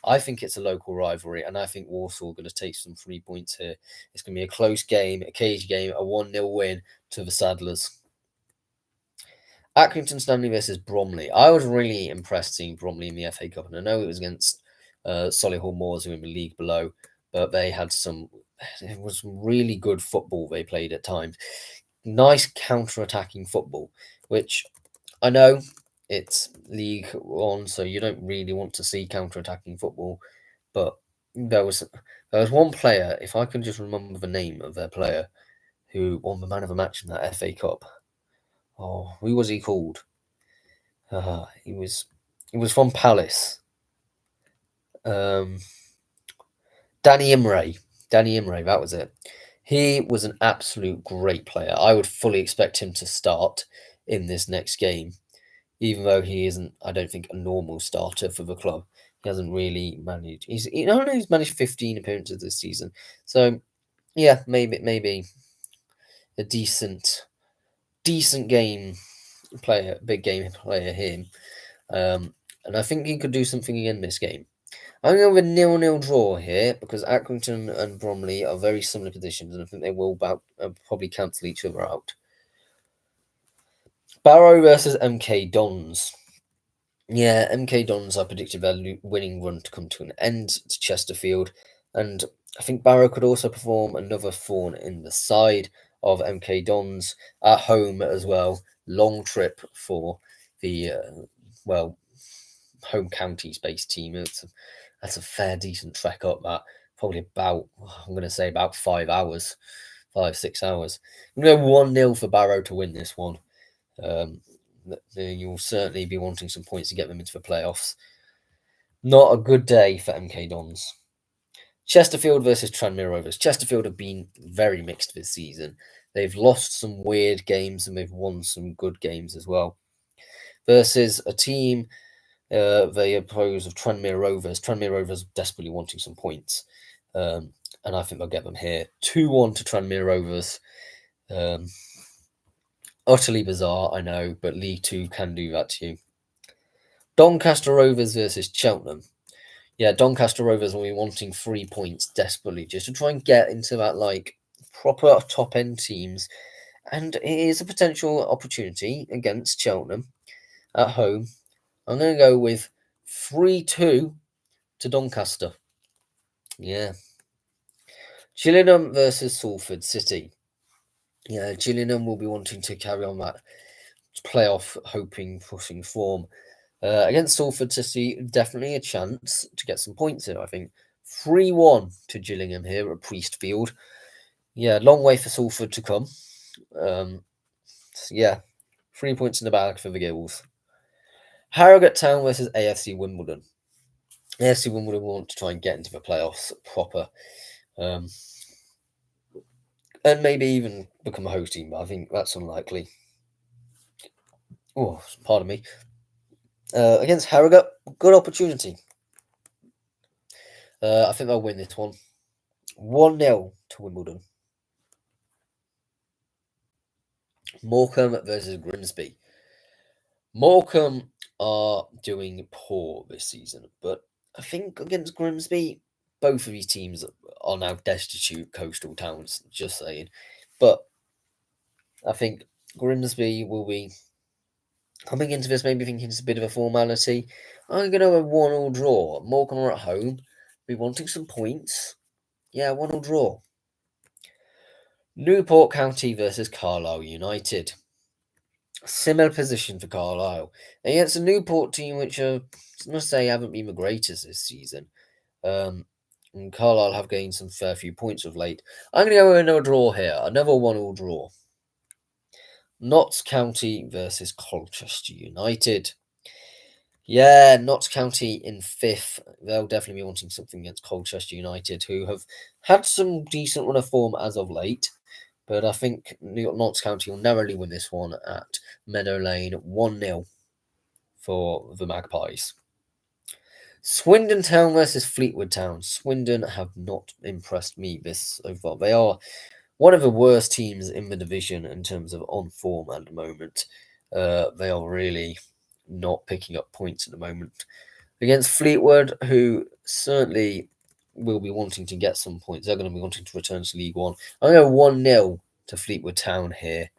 I think it's a local rivalry, and I think Walsall are going to take some 3 points here. It's going to be a close game, a cage game, a 1-0 win to the Saddlers. Accrington Stanley versus Bromley. I was really impressed seeing Bromley in the FA Cup, and I know it was against Solihull Moors, who are in the league below, but they had it was really good football they played at times. Nice counter-attacking football, which I know it's League One, so you don't really want to see counter-attacking football, but there was one player, if I can just remember the name of their player, who won the man of the match in that FA Cup. Oh, who was he called? He was from Palace. Danny Imre. Danny Imre, that was it. He was an absolute great player. I would fully expect him to start in this next game, even though he isn't, I don't think, a normal starter for the club. He hasn't really managed. He's managed 15 appearances this season. So, yeah, maybe a decent game player, big game player here. And I think he could do something in this game. I'm going with a 0-0 draw here, because Accrington and Bromley are very similar positions, and I think they will probably cancel each other out. Barrow versus MK Dons. Yeah, MK Dons, I predicted their winning run to come to an end to Chesterfield, and I think Barrow could also perform another thorn in the side of MK Dons at home as well. Long trip for the, home counties-based team. That's a fair, decent trek up that. Probably about, I'm going to say about 5 hours, 5-6 hours. I'm going to go 1-0 for Barrow to win this one. you'll certainly be wanting some points to get them into the playoffs. Not a good day for MK Dons. Chesterfield versus Tranmere Rovers. Chesterfield have been very mixed this season. They've lost some weird games and they've won some good games as well. Versus a team they oppose of Tranmere Rovers. Tranmere Rovers desperately wanting some points. And I think they'll get them here. 2-1 to Tranmere Rovers. Utterly bizarre, I know, but League 2 can do that to you. Doncaster Rovers versus Cheltenham. Yeah, Doncaster Rovers will be wanting 3 points desperately just to try and get into that proper top end teams, and it is a potential opportunity against Cheltenham at home. I'm going to go with 3-2 to Doncaster. Yeah. Gillingham versus Salford City. Yeah, Gillingham will be wanting to carry on that playoff pushing form. Against Salford City, definitely a chance to get some points in, I think. 3-1 to Gillingham here at Priestfield. Yeah, long way for Salford to come. Yeah, 3 points in the bag for the Gills. Harrogate Town versus AFC Wimbledon. AFC Wimbledon want to try and get into the playoffs proper. And maybe even become a host team, but I think that's unlikely. Oh, pardon me. Against Harrogate, good opportunity. I think they'll win this one. 1-0 to Wimbledon. Morecambe versus Grimsby. Morecambe are doing poor this season, but I think against Grimsby, both of these teams are now destitute coastal towns, just saying. But I think Grimsby will be coming into this maybe thinking it's a bit of a formality. I'm going to have a 1-1 draw. Morecambe are at home. Be wanting some points. Yeah, 1-1 draw. Newport County versus Carlisle United. Similar position for Carlisle. Against a Newport team which I must say haven't been the greatest this season. And Carlisle have gained some fair few points of late. I'm going to go with another draw here. Another 1-1 draw. Notts County versus Colchester United. Yeah, Notts County in 5th. They'll definitely be wanting something against Colchester United, who have had some decent run of form as of late. But I think Notts County will narrowly win this one at Meadow Lane, 1-0 for the Magpies. Swindon Town versus Fleetwood Town. Swindon have not impressed me this so far. They are one of the worst teams in the division in terms of on form at the moment. They are really not picking up points at the moment. Against Fleetwood, who certainly will be wanting to get some points. They're going to be wanting to return to League One. I'm going 1-0 to Fleetwood Town here.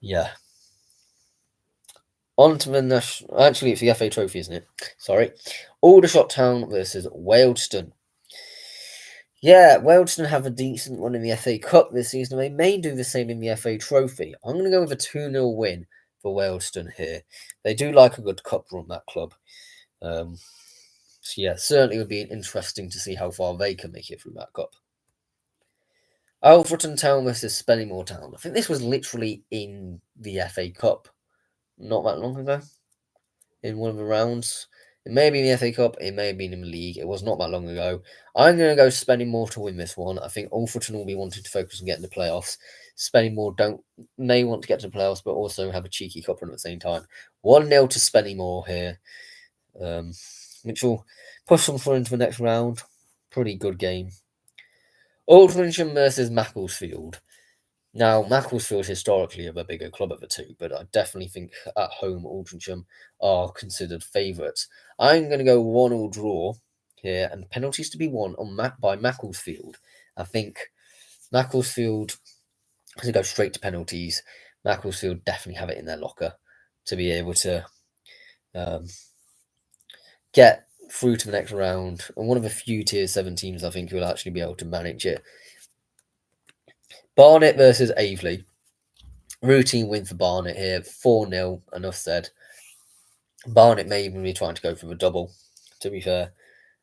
Yeah. On to the national... Actually, it's the FA Trophy, isn't it? Sorry. Aldershot Town versus Wealdstone. Yeah, Wealdstone have a decent one in the FA Cup this season. They may do the same in the FA Trophy. I'm going to go with a 2-0 win for Wealdstone here. They do like a good cup run, that club. So yeah, certainly would be interesting to see how far they can make it through that cup. Alfreton Town versus Spennymoor Town. I think this was literally in the FA Cup not that long ago, in one of the rounds. It may be in the FA Cup, it may have been in the league. It was not that long ago. I'm going to go Spennymoor to win this one. I think Alfreton will be wanting to focus on getting the playoffs. Spennymoor may want to get to the playoffs, but also have a cheeky cup run at the same time. 1-0 to Spennymoor here, which will push them through into the next round. Pretty good game. Aldrincham versus Macclesfield. Now, Macclesfield historically are the bigger club of the two, but I definitely think at home Aldrincham are considered favourites. I'm going to go 1-1 draw here, and penalties to be won by Macclesfield. I think Macclesfield, as they go straight to penalties, Macclesfield definitely have it in their locker to be able to get through to the next round. And one of the few Tier 7 teams I think who will actually be able to manage it. Barnet versus Aveley. Routine win for Barnet here. 4-0, enough said. Barnet may even be trying to go for a double, to be fair.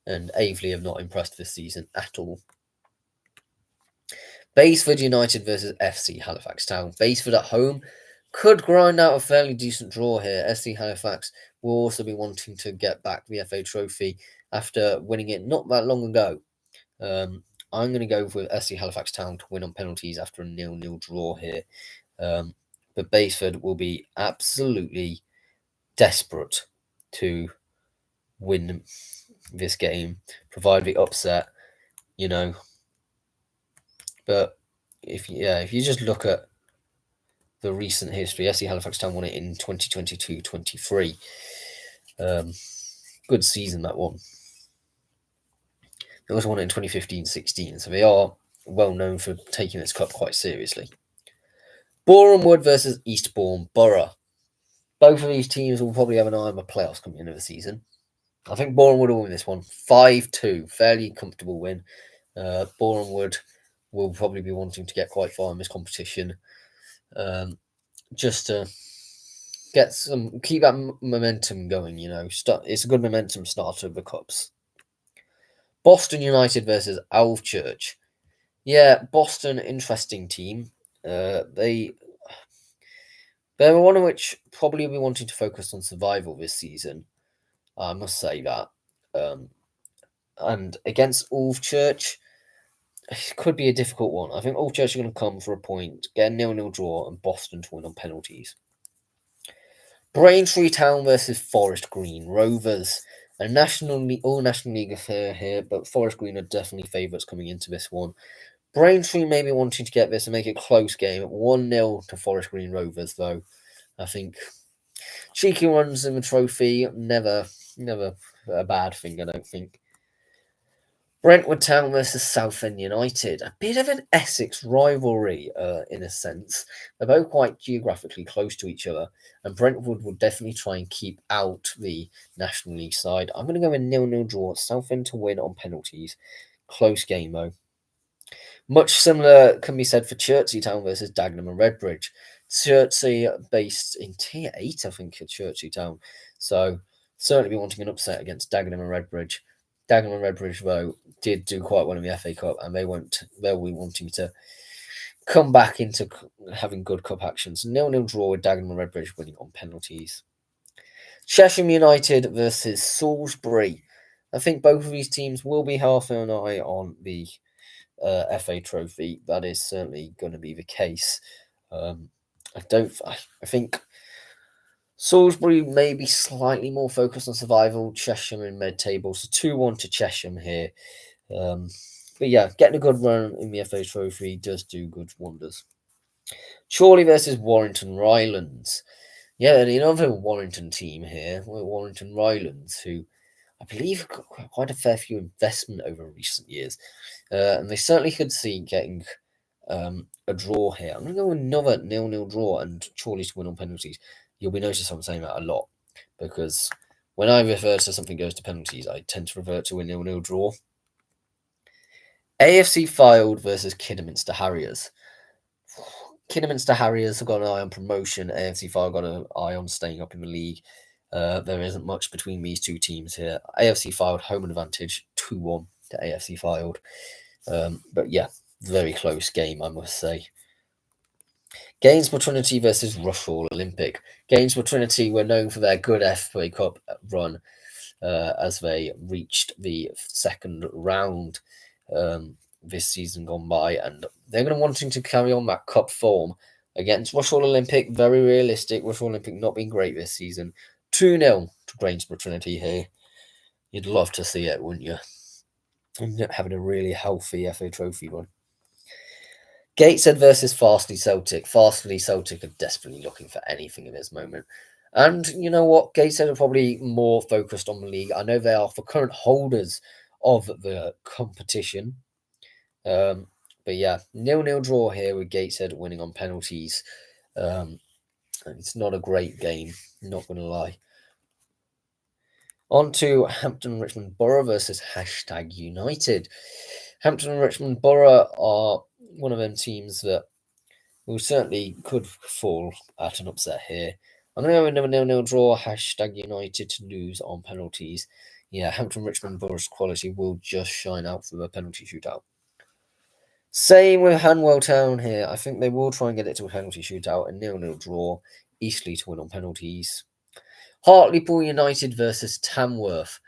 And Aveley have not impressed this season at all. Basford United versus FC Halifax Town. Basford at home. could grind out a fairly decent draw here. SC Halifax will also be wanting to get back the FA Trophy after winning it not that long ago. I'm going to go with SC Halifax Town to win on penalties after a 0-0 draw here. But Baseford will be absolutely desperate to win this game, provide the upset, But if you just look at the recent history, SC Halifax Town won it in 2022-23. Good season, that one. They also won it in 2015-16, so they are well known for taking this cup quite seriously. Boreham Wood versus Eastbourne Borough. Both of these teams will probably have an eye on the playoffs coming into the season. I think Boreham Wood will win this one 5-2, fairly comfortable win. Boreham Wood will probably be wanting to get quite far in this competition, just to keep that momentum going. It's a good momentum starter of the cups. Boston United versus Alvechurch. Yeah, Boston, interesting team. They're one of which probably will be wanting to focus on survival this season. I must say that. And against Alvechurch, it could be a difficult one. I think Alvechurch are going to come for a point, get a 0-0 draw, and Boston to win on penalties. Braintree Town versus Forest Green Rovers. A all National League affair here, but Forest Green are definitely favourites coming into this one. Braintree may be wanting to get this and make it a close game. 1-0 to Forest Green Rovers, though. I think cheeky ones in the trophy, never a bad thing, I don't think. Brentwood Town versus Southend United. A bit of an Essex rivalry, in a sense. They're both quite geographically close to each other, and Brentwood will definitely try and keep out the National League side. I'm going to go a 0-0 draw. Southend to win on penalties. Close game, though. Much similar can be said for Chertsey Town versus Dagenham and Redbridge. Chertsey based in Tier 8, I think, at Chertsey Town. So certainly be wanting an upset against Dagenham and Redbridge. Dagenham and Redbridge, though, did do quite well in the FA Cup, and they'll be wanting to come back into having good cup actions. 0-0 draw with Dagenham and Redbridge winning on penalties. Cheshire United versus Salisbury. I think both of these teams will be half an eye on the FA Trophy. That is certainly going to be the case. I think Salisbury may be slightly more focused on survival. Cheshire in mid-table, so 2-1 to Cheshire here. But yeah, getting a good run in the FA Trophy does do good wonders. Chorley versus Warrington Rylands. Yeah, another Warrington team here. Warrington Rylands, who I believe got quite a fair few investment over recent years. And they certainly could see getting a draw here. I'm going to go with another 0-0 draw and Chorley to win on penalties. You'll be noticing I'm saying that a lot, because when I refer to something goes to penalties, I tend to revert to a 0-0 draw. AFC Fylde versus Kidderminster Harriers. Kidderminster Harriers have got an eye on promotion. AFC Fylde got an eye on staying up in the league. There isn't much between these two teams here. AFC Fylde home advantage 2-1 to AFC Fylde. But yeah, very close game, I must say. Gainsborough Trinity versus Rushall Olympic. Gainsborough Trinity were known for their good FA Cup run, as they reached the second round this season gone by, and they're going to wanting to carry on that cup form against Rushall Olympic. Very realistic. Rushall Olympic not been great this season. 2-0 to Gainsborough Trinity here. You'd love to see it, wouldn't you? Having a really healthy FA Trophy run. Gateshead versus Farsley Celtic. Farsley Celtic are desperately looking for anything in this moment. And you know what? Gateshead are probably more focused on the league. I know they are the current holders of the competition. But yeah, 0-0 draw here with Gateshead winning on penalties. It's not a great game, not going to lie. On to Hampton and Richmond Borough versus #United. Hampton and Richmond Borough are one of them teams that we certainly could fall at an upset here. I'm going to go with another 0-0 draw, #United to lose on penalties. Yeah, Hampton Richmond Borough's quality will just shine out for the penalty shootout. Same with Hanwell Town here. I think they will try and get it to a penalty shootout, a 0-0 draw. Eastleigh to win on penalties. Hartlepool United versus Tamworth.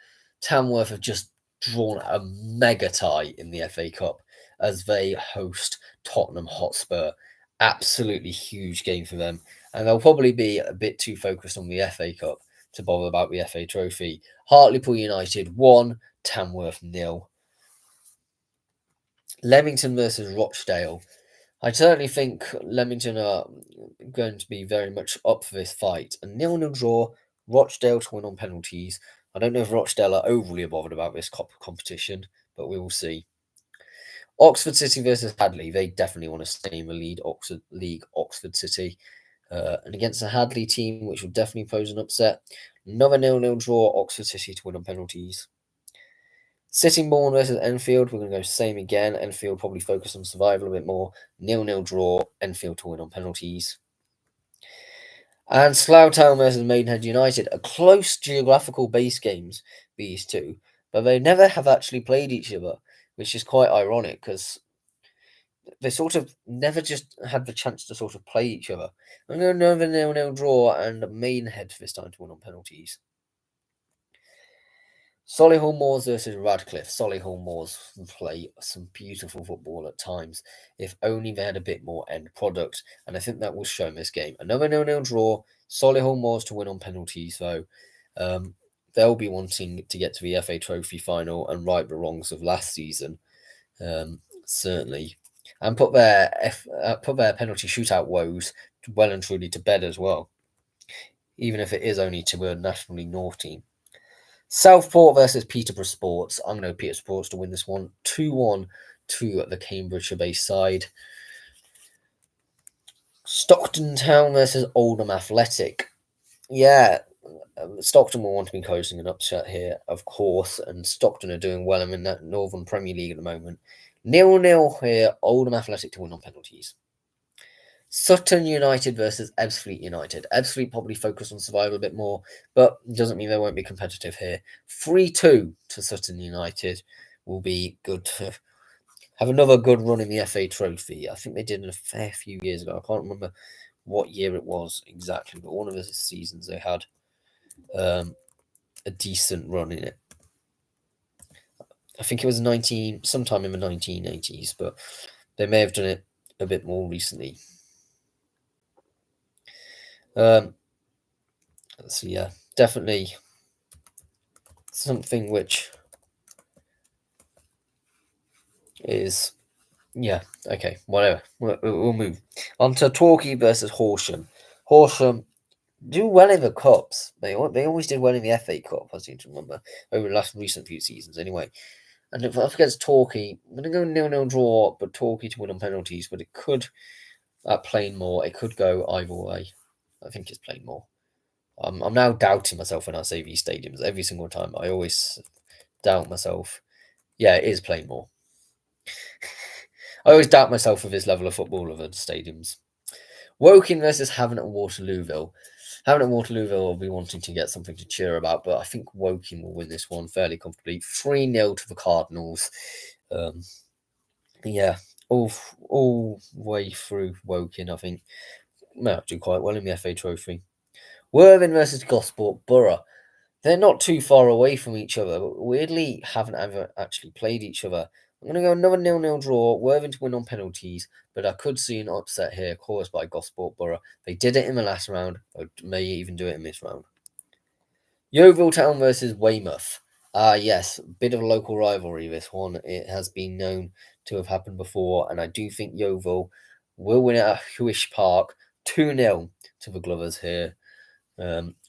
Tamworth have just drawn a mega tie in the FA Cup as they host Tottenham Hotspur. Absolutely huge game for them. And they'll probably be a bit too focused on the FA Cup to bother about the FA Trophy. Hartlepool United 1, Tamworth 0. Leamington versus Rochdale. I certainly think Leamington are going to be very much up for this fight. A 0-0 draw, Rochdale to win on penalties. I don't know if Rochdale are overly bothered about this competition, but we will see. Oxford City versus Hadley. They definitely want to stay in the league, Oxford City. And against a Hadley team, which will definitely pose an upset. Another 0-0 draw, Oxford City to win on penalties. Sittingbourne versus Enfield, we're going to go same again. Enfield probably focus on survival a bit more. 0-0 draw, Enfield to win on penalties. And Slough Town versus Maidenhead United, a close geographical base games, these two, but they never have actually played each other, which is quite ironic because they sort of never just had the chance to sort of play each other. I'm going to another 0-0 draw and Maidenhead this time to win on penalties. Solihull Moors versus Radcliffe. Solihull Moors play some beautiful football at times, if only they had a bit more end product, and I think that will show in this game. Another 0-0 draw, Solihull Moors to win on penalties, though. They'll be wanting to get to the FA Trophy final and right the wrongs of last season, certainly, and put their penalty shootout woes well and truly to bed as well, even if it is only to a National League North team. Southport versus Peterborough Sports. I'm going to go Peterborough Sports to win this one. 2-1 to the Cambridgeshire-based side. Stockton Town versus Oldham Athletic. Yeah, Stockton will want to be closing an upset here, of course, and Stockton are doing well in that Northern Premier League at the moment. 0-0 here, Oldham Athletic to win on penalties. Sutton United versus Ebbsfleet United. Ebbsfleet probably focus on survival a bit more, but doesn't mean they won't be competitive here. 3-2 to Sutton United will be good to have another good run in the FA Trophy. I think they did a fair few years ago. I can't remember what year it was exactly, but one of the seasons they had a decent run in it. I think it was sometime in the 1980s, but they may have done it a bit more recently. So yeah, definitely something which is, yeah, okay, whatever. We'll move on to Torquay versus Horsham. Horsham do well in the cups. They always did well in the FA Cup, I seem to remember, over the last recent few seasons anyway. And if I against Torquay, I'm going to go 0-0 draw, but Torquay to win on penalties, but it could, at Plainmoor, it could go either way. I think it's Plainmoor. I'm now doubting myself when I say these stadiums. Every single time, I always doubt myself. Yeah, it is Plainmoor. I always doubt myself with this level of football of the stadiums. Woking versus Havant and Waterlooville. Havant and Waterlooville will be wanting to get something to cheer about, but I think Woking will win this one fairly comfortably. 3-0 to the Cardinals. Yeah, all way through Woking, I think. Might do quite well in the FA Trophy. Worthing versus Gosport Borough. They're not too far away from each other, but weirdly haven't ever actually played each other. I'm going to go another 0-0 draw, Worthing to win on penalties, but I could see an upset here caused by Gosport Borough. They did it in the last round, or may even do it in this round. Yeovil Town versus Weymouth. Yes, bit of a local rivalry, this one. It has been known to have happened before, and I do think Yeovil will win it at Huish Park 2-0 to the Glovers here.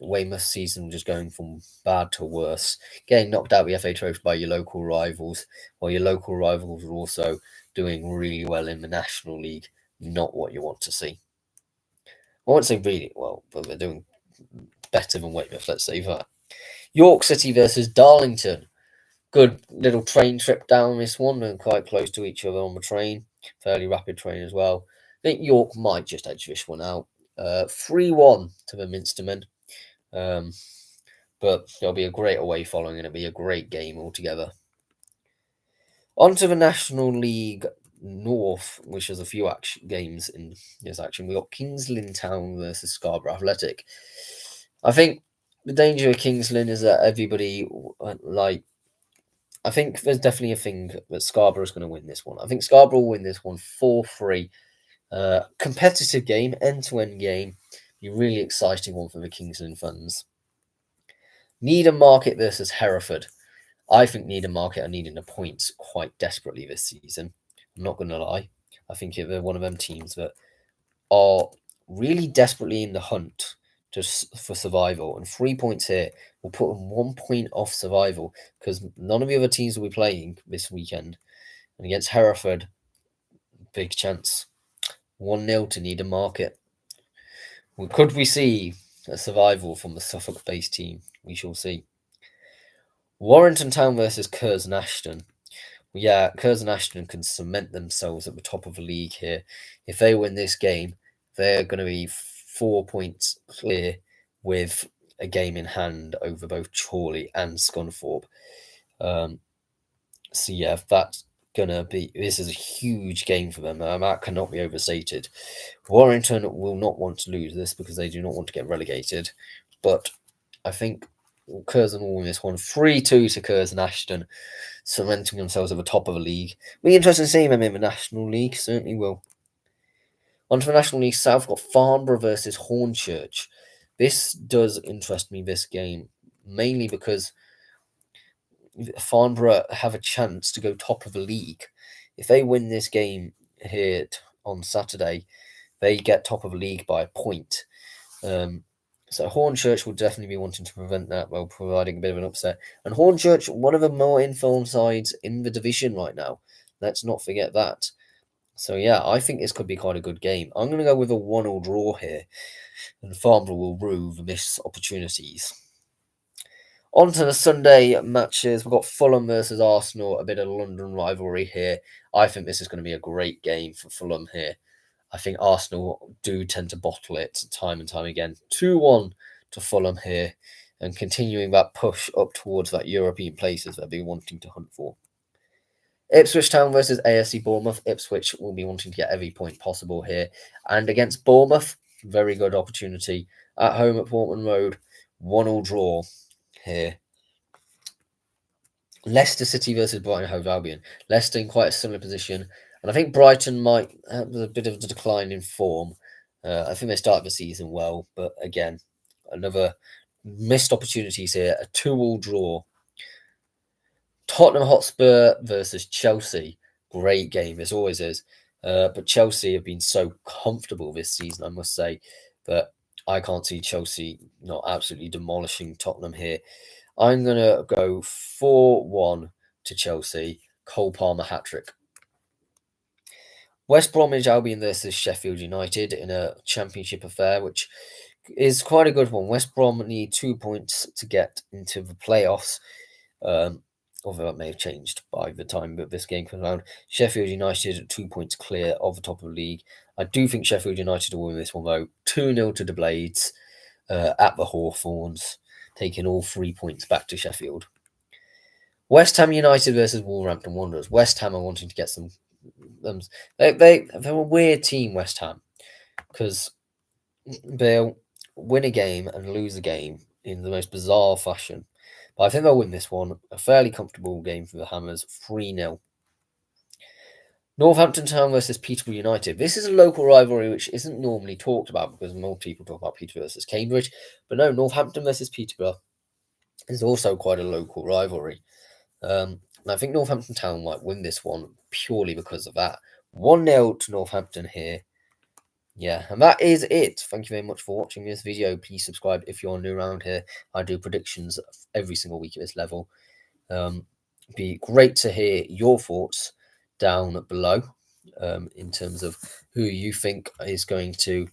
Weymouth's season just going from bad to worse, getting knocked out of the FA Trophy by your local rivals, while your local rivals are also doing really well in the National League. Not what you want to see. I won't say really well, but they're doing better than Weymouth, let's say that. York City versus Darlington. Good little train trip down this one, and quite close to each other on the train. Fairly rapid train as well. I think York might just edge this one out. 3-1 to the Minstermen. But there'll be a great away following and it'll be a great game altogether. On to the National League North, which has a few games in this action, we got Kings Lynn Town versus Scarborough Athletic. I think the danger of Kings Lynn is that everybody, I think there's definitely a thing that Scarborough is going to win this one. I think Scarborough will win this one 4-3. Competitive game, end-to-end game. Be really exciting one for the Kings Lynn fans. Needham Market versus Hereford. I think Needham Market are needing the points quite desperately this season. I'm not going to lie. I think they're one of them teams that are really desperately in the hunt for survival. And 3 points here will put them 1 point off survival because none of the other teams will be playing this weekend. And against Hereford, big chance. 1-0 to Needham Market. Could we see a survival from the Suffolk-based team? We shall see. Warrington Town versus Curzon Ashton. Yeah, Curzon Ashton can cement themselves at the top of the league here. If they win this game, they're going to be 4 points clear with a game in hand over both Chorley and Scunthorpe. So yeah, that's gonna be. This is a huge game for them. That cannot be overstated. Warrington will not want to lose this because they do not want to get relegated. But I think Curzon will win this one 3-2 to Curzon Ashton, cementing themselves at the top of the league. Be interesting to see them in the National League. Certainly will. On to the National League South, got Farnborough versus Hornchurch. This does interest me, this game, mainly because Farnborough have a chance to go top of the league. If they win this game here on Saturday, they get top of the league by a point. So Hornchurch will definitely be wanting to prevent that while providing a bit of an upset. And Hornchurch, one of the more informed sides in the division right now. Let's not forget that. So yeah, I think this could be quite a good game. I'm going to go with a 1-1 draw here. And Farnborough will rue the missed opportunities. On to the Sunday matches. We've got Fulham versus Arsenal, a bit of London rivalry here. I think this is going to be a great game for Fulham here. I think Arsenal do tend to bottle it time and time again. 2-1 to Fulham here, and continuing that push up towards that European places they'll be wanting to hunt for. Ipswich Town versus AFC Bournemouth. Ipswich will be wanting to get every point possible here. And against Bournemouth, very good opportunity. At home at Portman Road, 1-1 draw here. Leicester City versus Brighton Hove Albion. Leicester in quite a similar position. And I think Brighton might have a bit of a decline in form. I think they started the season well. But again, another missed opportunities here. A 2-2 draw. Tottenham Hotspur versus Chelsea. Great game, as always is. But Chelsea have been so comfortable this season, I must say. But I can't see Chelsea not absolutely demolishing Tottenham here. I'm going to go 4-1 to Chelsea. Cole Palmer hat-trick. West Bromwich Albion versus Sheffield United in a championship affair, which is quite a good one. West Brom need 2 points to get into the playoffs, although that may have changed by the time that this game comes around. Sheffield United 2 points clear of the top of the league. I do think Sheffield United will win this one, though. 2-0 to the Blades at the Hawthorns, taking all 3 points back to Sheffield. West Ham United versus Wolverhampton Wanderers. West Ham are wanting to get some... they're a weird team, West Ham, because they'll win a game and lose a game in the most bizarre fashion. But I think they'll win this one. A fairly comfortable game for the Hammers, 3-0. Northampton Town versus Peterborough United. This is a local rivalry which isn't normally talked about because more people talk about Peterborough versus Cambridge. But no, Northampton versus Peterborough is also quite a local rivalry. And I think Northampton Town might win this one purely because of that. 1-0 to Northampton here. Yeah, and that is it. Thank you very much for watching this video. Please subscribe if you're new around here. I do predictions every single week at this level. Be great to hear your thoughts down below in terms of who you think is going to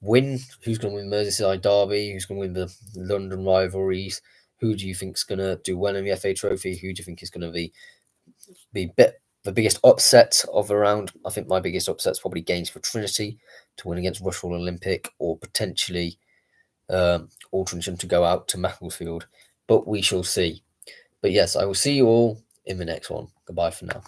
win, who's going to win Merseyside Derby, who's going to win the London rivalries, who do you think is going to do well in the FA Trophy, who do you think is going to be the biggest upset of the round. I think my biggest upset is probably Gainsborough Trinity to win against Rushall Olympic, or potentially Altrincham to go out to Macclesfield, but we shall see. But yes, I will see you all in the next one. Goodbye for now.